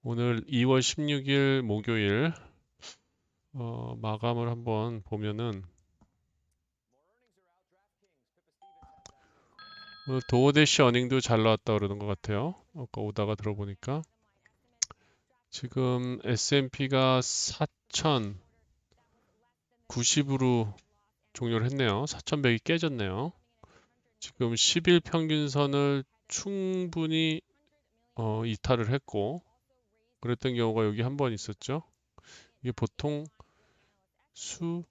오늘 2월 16일 목요일 마감을 한번 보면은 오늘 도어대시 어닝도 잘 나왔다 그러는 것 같아요. 아까 오다가 들어보니까 지금 S&P가 4,090으로 종료를 했네요. 4,100이 깨졌네요. 지금 10일 평균선을 충분히 이탈을 했고 그랬던 경우가 여기 한 번 있었죠. 이게 보통 수,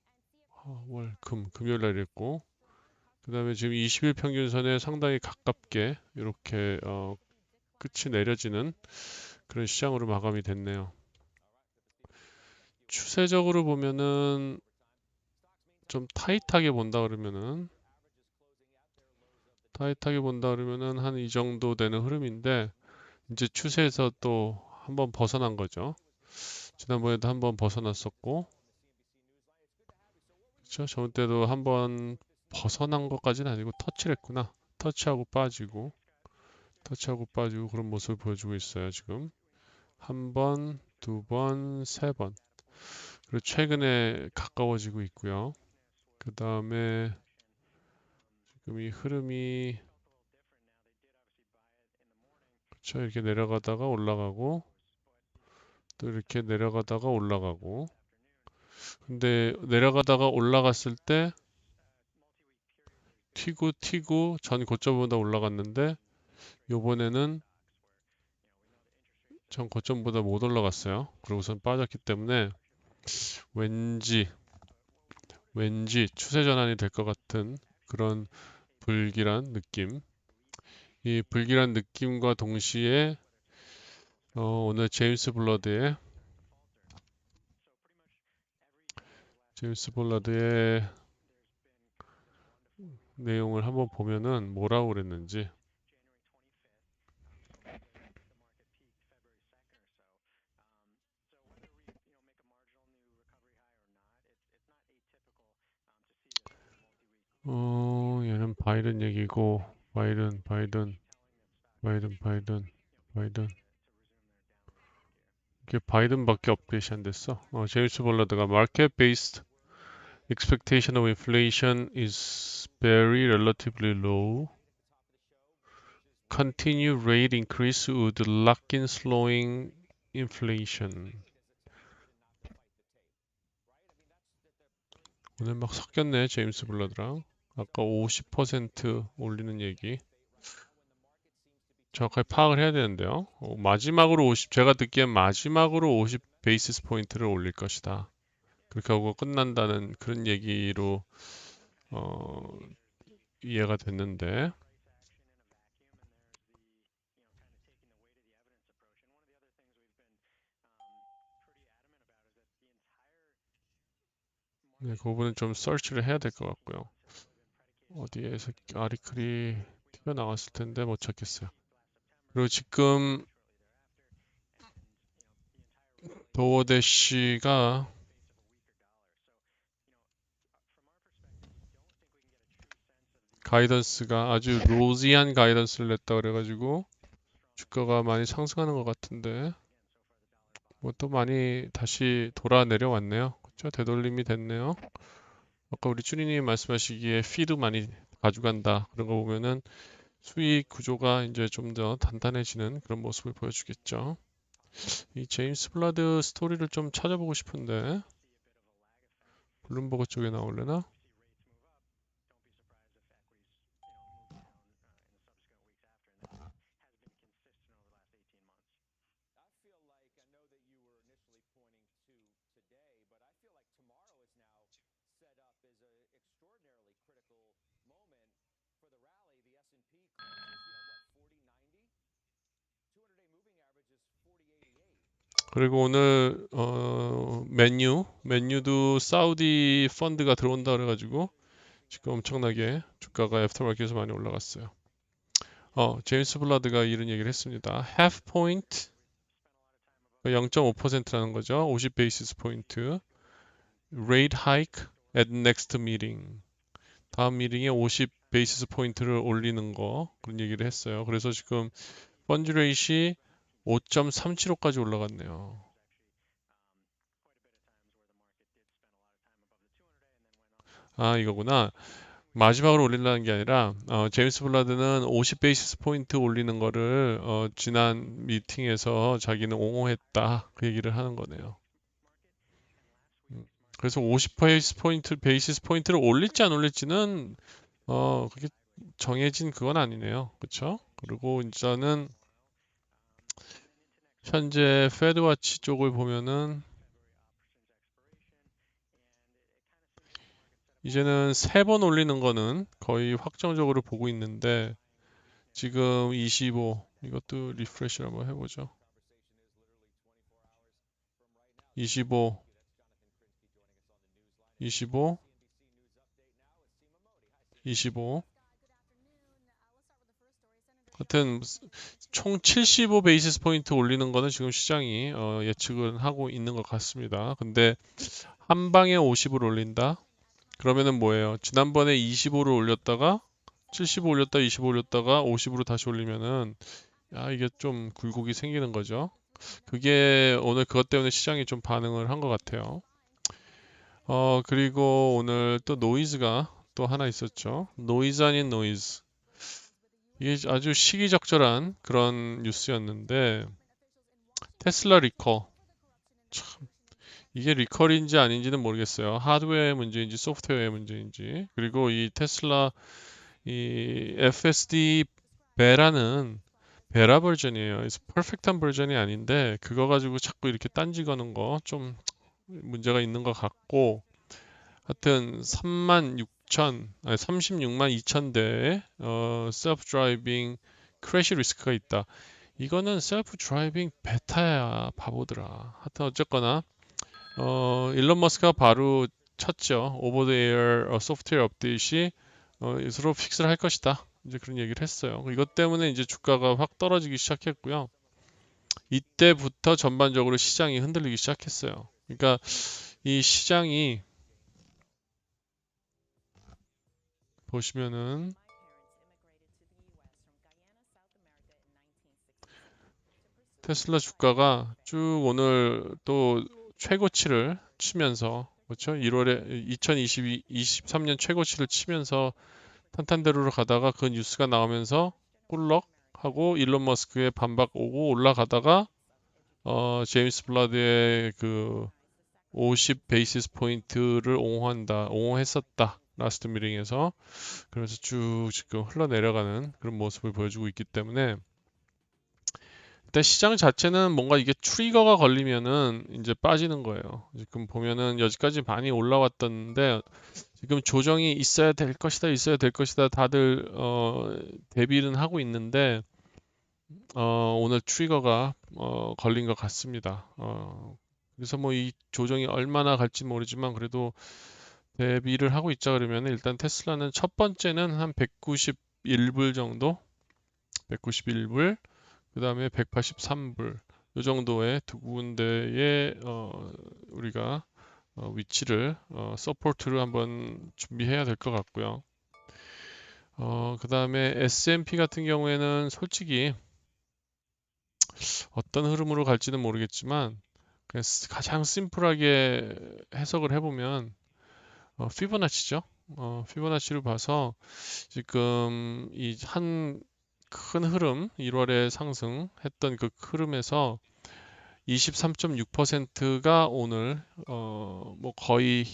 월, 금요일 날 이랬고 그 다음에 지금 20일 평균선에 상당히 가깝게 이렇게 끝이 내려지는 그런 시장으로 마감이 됐네요. 추세적으로 보면은 좀 타이트하게 본다 그러면은 한 이 정도 되는 흐름인데 이제 추세에서 또 한번 벗어난 거죠. 지난번에도 한번 벗어났었고 그렇죠? 저번 때도 한번 벗어난 것까지는 아니고 터치를 했구나. 터치하고 빠지고 그런 모습을 보여주고 있어요, 지금. 한 번, 두 번, 세 번. 그리고 최근에 가까워지고 있고요. 그 다음에 지금 이 흐름이 그쵸, 이렇게 내려가다가 올라가고 또 이렇게 내려가다가 올라가고 근데 내려가다가 올라갔을 때 튀고 전 고점보다 올라갔는데 요번에는 전 고점보다 못 올라갔어요. 그러고선 빠졌기 때문에 왠지 추세 전환이 될 것 같은 그런 불길한 느낌. 이 불길한 느낌과 동시에 오늘 제임스 볼라드의 내용을 한번 보면은 뭐라고 그랬는지 얘는 바이든 얘기고 바이든 이게 바이든밖에 업데이트 안 됐어. 제임스 볼라드가 Market based expectation of inflation is very relatively low. Continued rate increase would lock in slowing inflation. 오늘 막 섞였네, 제임스 블러드랑. 아까 50% 올리는 얘기. 정확하게 파악을 해야 되는데요. 마지막으로 제가 듣기엔 마지막으로 50 베이시스 포인트를 올릴 것이다. 그렇게 하고 끝난다는 그런 얘기로 어, 이해가 됐는데, 네, 그 부분은 좀 서치를 해야 될 것 같고요. 어디에서 아리클이 튀어나왔을 텐데 못 찾겠어요. 그리고 지금 도어대시가 가이던스가 아주 로지한 가이던스를 냈다 그래가지고 주가가 많이 상승하는 것 같은데 뭐 또 많이 다시 돌아 내려왔네요. 그렇죠? 되돌림이 됐네요. 아까 우리 쭈니님 말씀하시기에 피도 많이 가져간다 그런 거 보면은 수익 구조가 이제 좀 더 단단해지는 그런 모습을 보여주겠죠. 이 제임스 블라드 스토리를 좀 찾아보고 싶은데 블룸버그 쪽에 나올려나? 그리고 오늘 맨유도 사우디 펀드가 들어온다 그래가지고 지금 엄청나게 주가가 애프터마켓에서 많이 올라갔어요. 제임스 블라드가 이런 얘기를 했습니다. half point 0.5%라는 거죠. 50 베이시스 포인트. rate hike at next meeting. 다음 미팅에 50 베이시스 포인트를 올리는 거 그런 얘기를 했어요. 그래서 지금 펀드 레이시 5.375까지 올라갔네요. 아, 이거구나. 마지막으로 올리려는 게 아니라 제임스 블라드는 50 베이시스 포인트 올리는 거를 지난 미팅에서 자기는 옹호했다 그 얘기를 하는 거네요. 그래서 50 베이시스 포인트를 올릴지 안 올릴지는 그게 정해진 그건 아니네요. 그렇죠? 그리고 이제는 현재 페드와치 쪽을 보면은 이제는 3번 올리는 거는 거의 확정적으로 보고 있는데 지금 25 이것도 리프레시를 한번 해보죠. 25 25 25 하여튼 총 75 베이시스 포인트 올리는 거는 지금 시장이 예측을 하고 있는 것 같습니다. 근데 한 방에 50을 올린다? 그러면은 뭐예요? 지난번에 25를 올렸다가 75 올렸다 25 올렸다가 50으로 다시 올리면은 이게 좀 굴곡이 생기는 거죠. 그게 오늘 그것 때문에 시장이 좀 반응을 한 것 같아요. 그리고 오늘 또 노이즈가 또 하나 있었죠. 노이즈 아닌 노이즈. 이게 아주 시기적절한 그런 뉴스였는데 테슬라 리커. 참, 이게 리컬인지 아닌지는 모르겠어요. 하드웨어의 문제인지 소프트웨어의 문제인지. 그리고 이 테슬라 이 FSD 베라는 베라 버전이에요. 그래서 퍼펙트한 버전이 아닌데 그거 가지고 자꾸 이렇게 딴지 거는 거 좀 문제가 있는 것 같고 하여튼 36만 2천 대의 셀프 드라이빙 크래시 리스크가 있다. 이거는 셀프 드라이빙 베타야 바보들아. 하여튼 어쨌거나 일론 머스크가 바로 쳤죠. 오버 더 에어 소프트웨어 업데이트이 서로 픽스를 할 것이다. 이제 그런 얘기를 했어요. 이것 때문에 이제 주가가 확 떨어지기 시작했고요. 이때부터 전반적으로 시장이 흔들리기 시작했어요. 그러니까 이 시장이 보시면은 테슬라 주가가 쭉 오늘 또 최고치를 치면서 그렇죠? 1월에 23년 최고치를 치면서 탄탄대로로 가다가 그 뉴스가 나오면서 꿀럭 하고 일론 머스크의 반박 오고 올라가다가 제임스 블라드의 그 50 베이시스 포인트를 옹호했었다. 라스트 미팅에서. 그래서 쭉 지금 흘러내려가는 그런 모습을 보여주고 있기 때문에 일단 시장 자체는 뭔가 이게 트리거가 걸리면은 이제 빠지는 거예요. 지금 보면은 여기까지 많이 올라왔던데 지금 조정이 있어야 될 것이다, 있어야 될 것이다. 다들 대비는 하고 있는데 오늘 트리거가 걸린 것 같습니다. 그래서 뭐 이 조정이 얼마나 갈지 모르지만 그래도 대비를 하고 있자 그러면 일단 테슬라는 첫 번째는 한 191불 정도, 191불, 그 다음에 183불 이 정도의 두 군데의 우리가 위치를 서포트를 한번 준비해야 될 것 같고요. 그 다음에 S&P 같은 경우에는 솔직히 어떤 흐름으로 갈지는 모르겠지만 그냥 가장 심플하게 해석을 해보면 피보나치죠. 피보나치를 봐서 지금 이 한 큰 흐름 1월에 상승했던 그 흐름에서 23.6%가 오늘 뭐 거의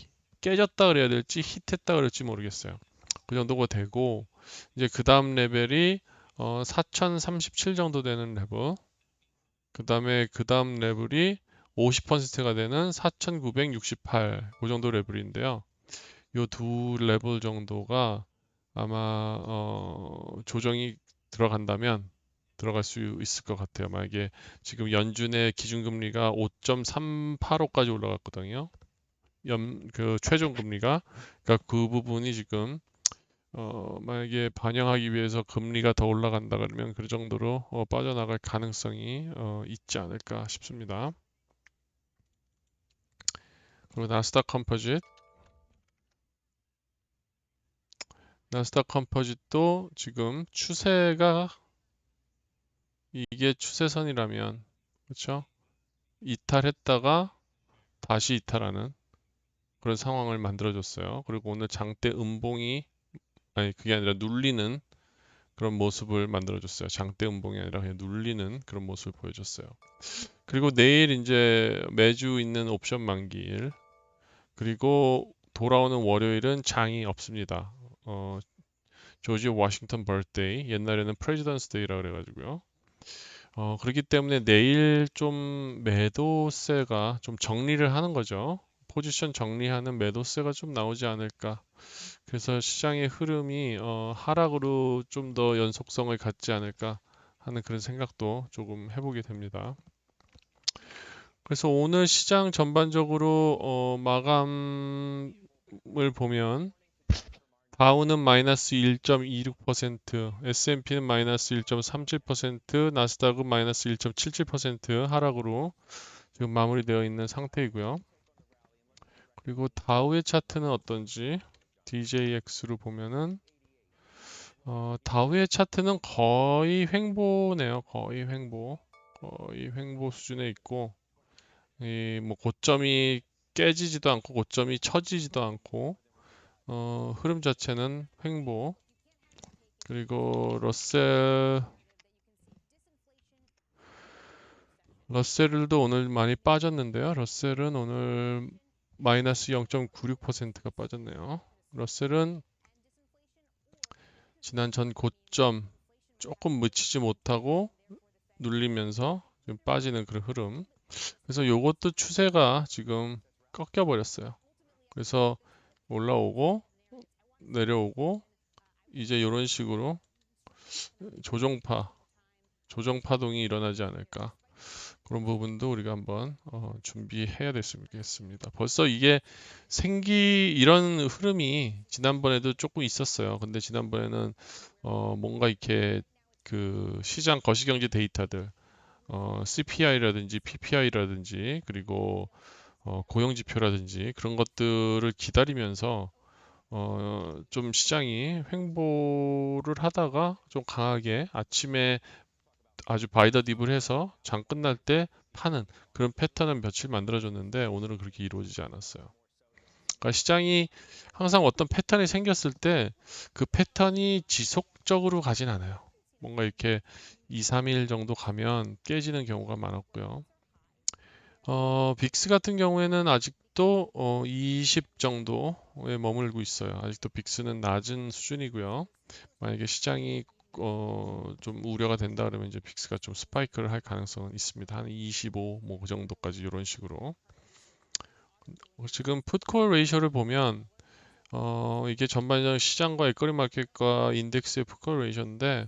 깨졌다 그래야 될지 히트했다 그럴지 모르겠어요. 그 정도가 되고 이제 그 다음 레벨이 4037 정도 되는 레벨. 그 다음에 그 다음 레벨이 50%가 되는 4968. 그 정도 레벨인데요. 요 두 레벨 정도가 아마 조정이 들어간다면 들어갈 수 있을 것 같아요. 만약에 지금 연준의 기준금리가 5.385까지 올라갔거든요. 그 최종 금리가 그러니까 그 부분이 지금 만약에 반영하기 위해서 금리가 더 올라간다 그러면 그 정도로 빠져나갈 가능성이 있지 않을까 싶습니다. 그리고 나스닥 컴포짓도 지금 추세가 이게 추세선이라면, 그렇죠? 이탈했다가 다시 이탈하는 그런 상황을 만들어줬어요. 그리고 오늘 장대 음봉이, 아니, 그게 아니라 눌리는 그런 모습을 만들어줬어요. 장대 음봉이 아니라 그냥 눌리는 그런 모습을 보여줬어요. 그리고 내일 이제 매주 있는 옵션 만기일, 그리고 돌아오는 월요일은 장이 없습니다. 조지 워싱턴 버스데이, 옛날에는 프레지던스 데이라 그래가지고요. 그렇기 때문에 내일 좀 매도세가 좀 정리를 하는 거죠. 포지션 정리하는 매도세가 좀 나오지 않을까. 그래서 시장의 흐름이 하락으로 좀 더 연속성을 갖지 않을까 하는 그런 생각도 조금 해보게 됩니다. 그래서 오늘 시장 전반적으로 마감을 보면 다우는 마이너스 1.26%, S&P는 마이너스 1.37%, 나스닥은 마이너스 1.77% 하락으로 지금 마무리되어 있는 상태이고요. 그리고 다우의 차트는 어떤지 DJX로 보면은 다우의 차트는 거의 횡보네요. 거의 횡보 수준에 있고 이 뭐 고점이 깨지지도 않고 고점이 처지지도 않고 흐름 자체는 횡보. 그리고 러셀도 오늘 많이 빠졌는데요. 러셀은 오늘 마이너스 0.96%가 빠졌네요. 러셀은 지난 전 고점 조금 묻히지 못하고 눌리면서 좀 빠지는 그런 흐름. 그래서 요것도 추세가 지금 꺾여 버렸어요. 그래서 올라오고 내려오고 이제 이런 식으로 조정파, 조정 파동이 일어나지 않을까. 그런 부분도 우리가 한번 준비해야 됐겠습니다. 벌써 이게 이런 흐름이 지난번에도 조금 있었어요. 근데 지난번에는 뭔가 이렇게 그 시장 거시경제 데이터들, CPI라든지 PPI라든지 그리고 고용지표라든지 그런 것들을 기다리면서 좀 시장이 횡보를 하다가 좀 강하게 아침에 아주 바이더 딥을 해서 장 끝날 때 파는 그런 패턴은 며칠 만들어줬는데 오늘은 그렇게 이루어지지 않았어요. 그러니까 시장이 항상 어떤 패턴이 생겼을 때 그 패턴이 지속적으로 가진 않아요. 뭔가 이렇게 2, 3일 정도 가면 깨지는 경우가 많았고요. 빅스 같은 경우에는 아직도 20 정도에 머물고 있어요. 아직도 빅스는 낮은 수준이고요. 만약에 시장이 좀 우려가 된다 그러면 이제 빅스가 좀 스파이크를 할 가능성은 있습니다. 한 25, 뭐 그 정도까지 이런 식으로. 지금 풋콜 레이셔를 보면 이게 전반적 시장과 에쿼리 마켓과 인덱스의 풋콜 레이셔인데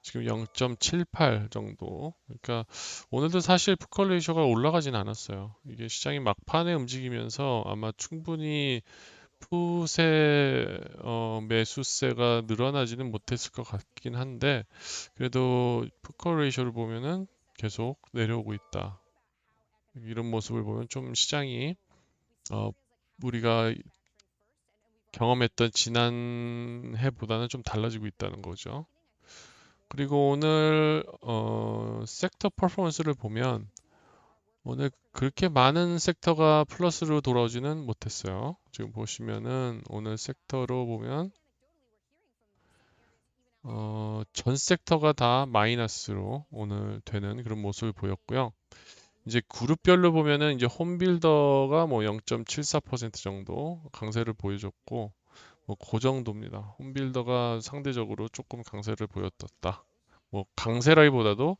지금 0.78 정도. 그러니까 오늘도 사실 풋콜 레이셔가 올라가진 않았어요. 이게 시장이 막판에 움직이면서 아마 충분히 풋의 매수세가 늘어나지는 못했을 것 같긴 한데 그래도 풋콜 레이셔를 보면은 계속 내려오고 있다. 이런 모습을 보면 좀 시장이 어, 우리가 경험했던 지난해보다는 좀 달라지고 있다는 거죠. 그리고 오늘 섹터 퍼포먼스를 보면 오늘 그렇게 많은 섹터가 플러스로 돌아오지는 못했어요. 지금 보시면은 오늘 섹터로 보면 전 섹터가 다 마이너스로 오늘 되는 그런 모습을 보였고요. 이제 그룹별로 보면은 이제 홈빌더가 뭐 0.74% 정도 강세를 보여줬고 뭐 그 정도입니다. 홈빌더가 상대적으로 조금 강세를 보였다. 뭐 강세라기보다도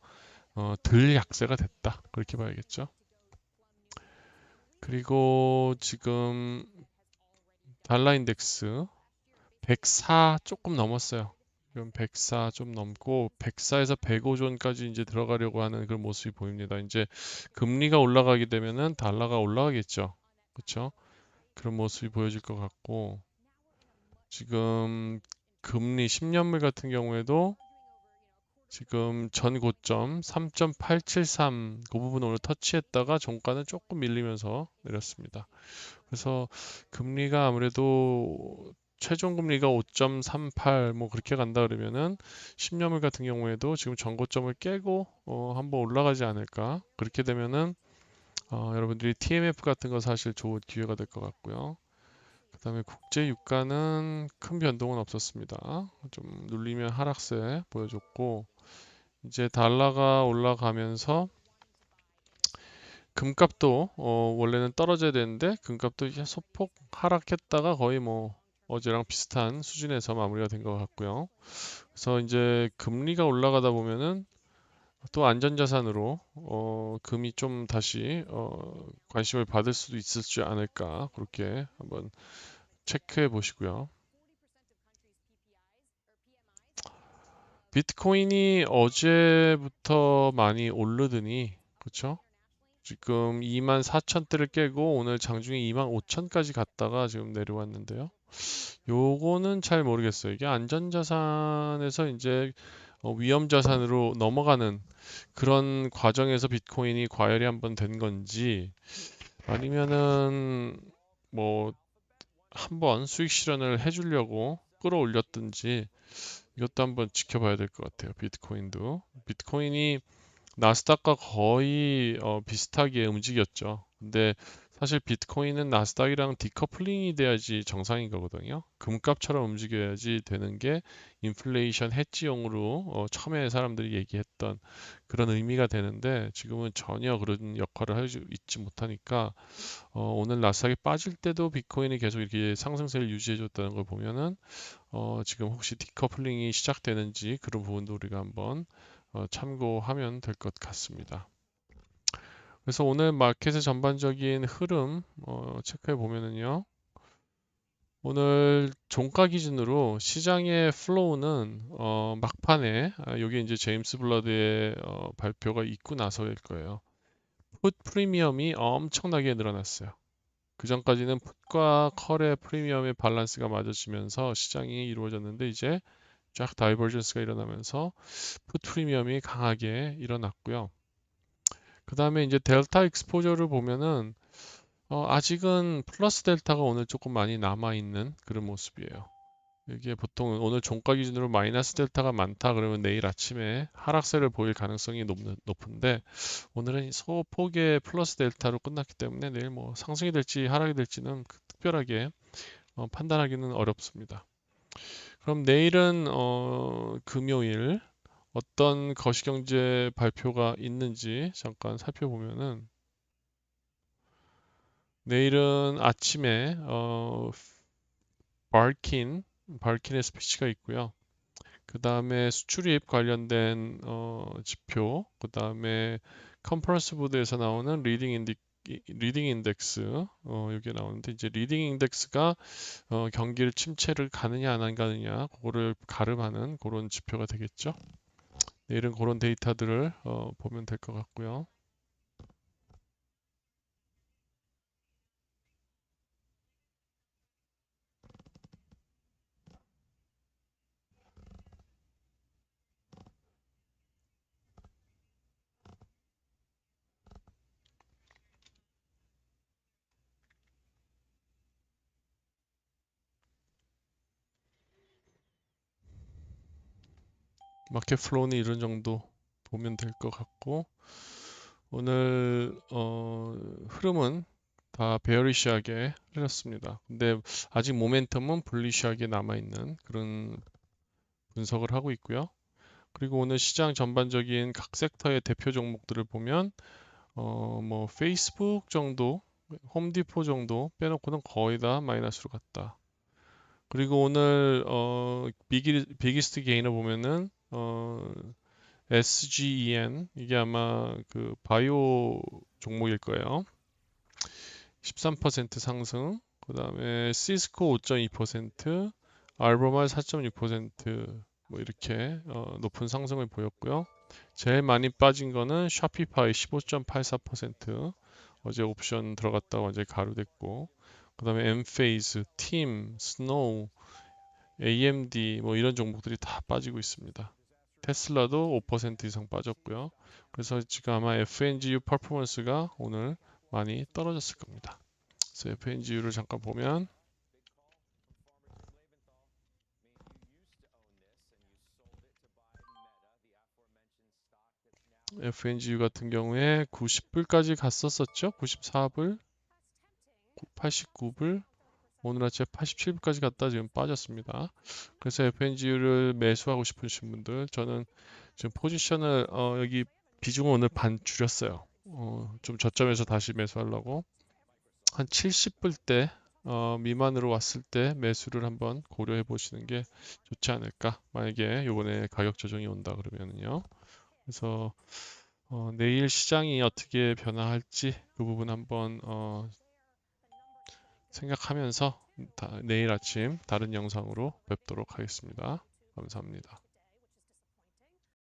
덜 약세가 됐다. 그렇게 봐야겠죠. 그리고 지금 달러 인덱스 104 조금 넘었어요. 지금 104 좀 넘고 104에서 105존까지 이제 들어가려고 하는 그런 모습이 보입니다. 이제 금리가 올라가게 되면은 달러가 올라가겠죠. 그렇죠? 그런 모습이 보여질 것 같고 지금 금리 10년물 같은 경우에도 지금 전 고점 3.873 그 부분 오늘 터치했다가 종가는 조금 밀리면서 내렸습니다. 그래서 금리가 아무래도 최종 금리가 5.38 뭐 그렇게 간다 그러면은 10년물 같은 경우에도 지금 전고점을 깨고 한번 올라가지 않을까. 그렇게 되면은 여러분들이 TMF 같은 거 사실 좋은 기회가 될 것 같고요. 그다음에 국제 유가는 큰 변동은 없었습니다. 좀 눌리면 하락세 보여줬고 이제 달러가 올라가면서 금값도 원래는 떨어져야 되는데 금값도 이제 소폭 하락했다가 거의 뭐 어제랑 비슷한 수준에서 마무리가 된 것 같고요. 그래서 이제 금리가 올라가다 보면은 또 안전자산으로 금이 좀 다시 관심을 받을 수도 있을지 않을까 그렇게 한번 체크해 보시고요. 비트코인이 어제부터 많이 오르더니 그쵸? 지금 24,000대를 깨고 오늘 장중에 25,000까지 갔다가 지금 내려왔는데요. 요거는 잘 모르겠어요. 이게 안전자산에서 이제 위험자산으로 넘어가는 그런 과정에서 비트코인이 과열이 한번 된 건지 아니면은 뭐 한번 수익 실현을 해주려고 끌어올렸든지 이것도 한번 지켜봐야 될 것 같아요. 비트코인도. 비트코인이 나스닥과 거의 비슷하게 움직였죠. 근데 사실 비트코인은 나스닥이랑 디커플링이 돼야지 정상인 거거든요. 금값처럼 움직여야지 되는 게 인플레이션 해지용으로 처음에 사람들이 얘기했던 그런 의미가 되는데 지금은 전혀 그런 역할을 하지 있지 못하니까 오늘 나스닥이 빠질 때도 비트코인이 계속 이렇게 상승세를 유지해줬다는 걸 보면은 지금 혹시 디커플링이 시작되는지 그런 부분도 우리가 한번 참고하면 될 것 같습니다. 그래서 오늘 마켓의 전반적인 흐름 체크해 보면은요. 오늘 종가 기준으로 시장의 플로우는 막판에 여기 이제 제임스 블러드의 발표가 있고 나서일 거예요. 풋 프리미엄이 엄청나게 늘어났어요. 그 전까지는 풋과 컬의 프리미엄의 밸런스가 맞아지면서 시장이 이루어졌는데 이제 쫙 다이버전스가 일어나면서 풋 프리미엄이 강하게 일어났고요. 그 다음에 이제 델타 익스포저를 보면은 아직은 플러스 델타가 오늘 조금 많이 남아있는 그런 모습이에요. 이게 보통 오늘 종가 기준으로 마이너스 델타가 많다 그러면 내일 아침에 하락세를 보일 가능성이 높은데 오늘은 소폭의 플러스 델타로 끝났기 때문에 내일 뭐 상승이 될지 하락이 될지는 특별하게 판단하기는 어렵습니다. 그럼 내일은 금요일 어떤 거시경제 발표가 있는지 잠깐 살펴보면은 내일은 아침에 발킨 발킨의 스피치가 있고요. 그 다음에 수출입 관련된 지표, 그 다음에 컨퍼런스 보드에서 나오는 리딩 인덱스 여기 나오는데 이제 리딩 인덱스가 경기를 침체를 가느냐 안 가느냐 그거를 가름하는 그런 지표가 되겠죠. 내일은 그런 데이터들을 보면 될 것 같고요. 마켓 플로우는 이런 정도 보면 될 것 같고 오늘 흐름은 다 베어리시하게 흘렀습니다. 근데 아직 모멘텀은 불리시하게 남아있는 그런 분석을 하고 있고요. 그리고 오늘 시장 전반적인 각 섹터의 대표 종목들을 보면 뭐 페이스북 정도, 홈디포 정도 빼놓고는 거의 다 마이너스로 갔다. 그리고 오늘 비기스트 게이너 보면은 SGEN 이게 아마 그 바이오 종목일 거예요. 13% 상승. 그다음에 시스코 5.2%, 알버말 4.6%뭐 이렇게 높은 상승을 보였고요. 제일 많이 빠진 거는 샤피파이 15.84%. 어제 옵션 들어갔다가 완전히 가루됐고. 그다음에 엠페이즈, 팀, 스노우, AMD 뭐 이런 종목들이 다 빠지고 있습니다. 테슬라도 5% 이상 빠졌고요. 그래서 지금 아마 FNGU 퍼포먼스가 오늘 많이 떨어졌을 겁니다. 그래서 FNGU를 잠깐 보면 FNGU 같은 경우에 90불까지 갔었었죠. 94불, 89불, 오늘 아침에 87불까지 갔다 지금 빠졌습니다. 그래서 FNGU를 매수하고 싶으신 분들, 저는 지금 포지션을 여기 비중을 오늘 반 줄였어요. 좀 저점에서 다시 매수하려고 한 70불 때 미만으로 왔을 때 매수를 한번 고려해 보시는 게 좋지 않을까. 만약에 요번에 가격 조정이 온다 그러면은요. 그래서 내일 시장이 어떻게 변화할지 그 부분 한번 생각하면서 내일 아침 다른 영상으로 뵙도록 하겠습니다. 감사합니다.